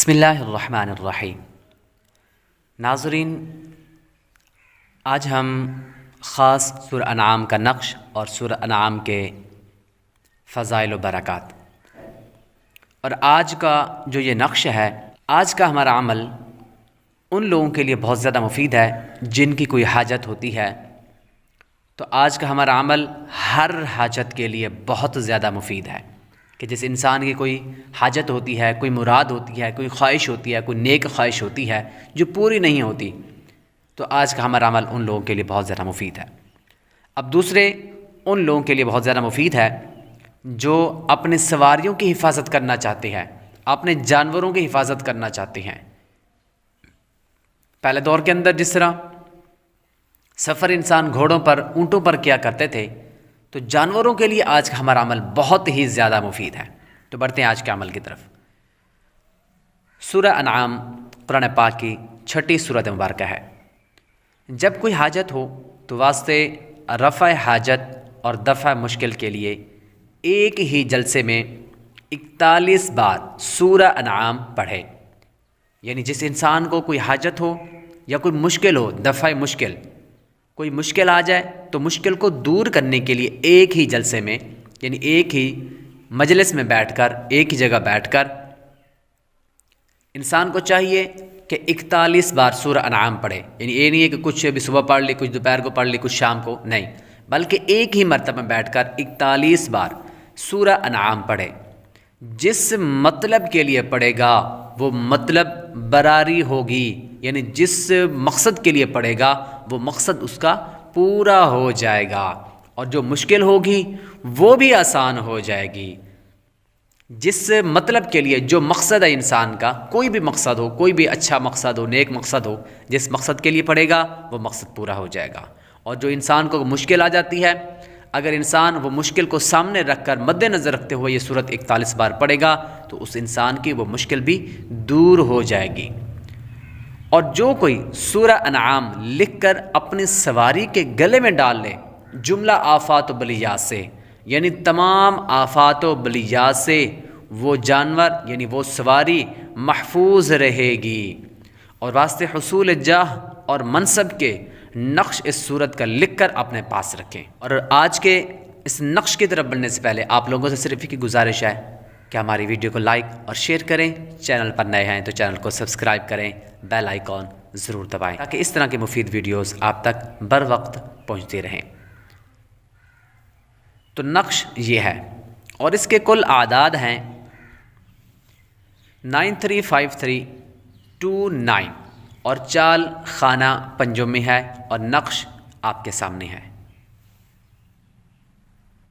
بسم اللہ الرحمن الرحیم۔ ناظرین، آج ہم خاص سورہ انعام کا نقش اور سورہ انعام کے فضائل و برکات، اور آج کا جو یہ نقش ہے، آج کا ہمارا عمل ان لوگوں کے لیے بہت زیادہ مفید ہے جن کی کوئی حاجت ہوتی ہے۔ تو آج کا ہمارا عمل ہر حاجت کے لیے بہت زیادہ مفید ہے کہ جس انسان کی کوئی حاجت ہوتی ہے، کوئی مراد ہوتی ہے، کوئی خواہش ہوتی ہے، کوئی نیک خواہش ہوتی ہے جو پوری نہیں ہوتی، تو آج کا ہمارا عمل ان لوگوں کے لیے بہت زیادہ مفید ہے۔ اب دوسرے ان لوگوں کے لیے بہت زیادہ مفید ہے جو اپنے سواریوں کی حفاظت کرنا چاہتے ہیں، اپنے جانوروں کی حفاظت کرنا چاہتے ہیں۔ پہلے دور کے اندر جس طرح سفر انسان گھوڑوں پر، اونٹوں پر کیا کرتے تھے، تو جانوروں کے لیے آج کا ہمارا عمل بہت ہی زیادہ مفید ہے۔ تو بڑھتے ہیں آج کے عمل کی طرف۔ سورہ انعام قرآن پاک کی 6 سورۃ مبارکہ ہے۔ جب کوئی حاجت ہو تو واسطے رفع حاجت اور دفع مشکل کے لیے ایک ہی جلسے میں 41 بار سورہ انعام پڑھے، یعنی جس انسان کو کوئی حاجت ہو یا کوئی مشکل ہو، دفع مشکل، کوئی مشکل آ جائے تو مشکل کو دور کرنے کے لیے ایک ہی جلسے میں، یعنی ایک ہی مجلس میں بیٹھ کر، ایک ہی جگہ بیٹھ کر انسان کو چاہیے کہ 41 بار سورہ انعام پڑھے۔ یعنی یہ نہیں ہے کہ کچھ بھی صبح پڑھ لی، کچھ دوپہر کو پڑھ لی، کچھ شام کو، نہیں، بلکہ ایک ہی مرتبہ بیٹھ کر 41 بار سورہ انعام پڑھے۔ جس مطلب کے لیے پڑھے گا وہ مطلب براری ہوگی، یعنی جس مقصد کے لیے پڑھے گا وہ مقصد اس کا پورا ہو جائے گا، اور جو مشکل ہوگی وہ بھی آسان ہو جائے گی۔ جس مطلب کے لیے، جو مقصد ہے انسان کا، کوئی بھی مقصد ہو، کوئی بھی اچھا مقصد ہو، نیک مقصد ہو، جس مقصد کے لیے پڑھے گا وہ مقصد پورا ہو جائے گا۔ اور جو انسان کو مشکل آ جاتی ہے، اگر انسان وہ مشکل کو سامنے رکھ کر، مد نظر رکھتے ہوئے یہ سورت 41 بار پڑھے گا تو اس انسان کی وہ مشکل بھی دور ہو جائے گی۔ اور جو کوئی سورہ انعام لکھ کر اپنی سواری کے گلے میں ڈال لے، جملہ آفات و بلیات سے، یعنی تمام آفات و بلیات سے وہ جانور، یعنی وہ سواری محفوظ رہے گی۔ اور واسطے حصول جاہ اور منصب کے نقش اس صورت کا لکھ کر اپنے پاس رکھیں۔ اور آج کے اس نقش کی طرف بڑھنے سے پہلے آپ لوگوں سے صرف ایک ہی گزارش ہے کہ ہماری ویڈیو کو لائک اور شیئر کریں، چینل پر نئے ہیں تو چینل کو سبسکرائب کریں، بیل آئیکن ضرور دبائیں تاکہ اس طرح کی مفید ویڈیوز آپ تک بر وقت پہنچتی رہیں۔ تو نقش یہ ہے، اور اس کے کل اعداد ہیں 935329، اور چال خانہ پنجم میں ہے، اور نقش آپ کے سامنے ہے۔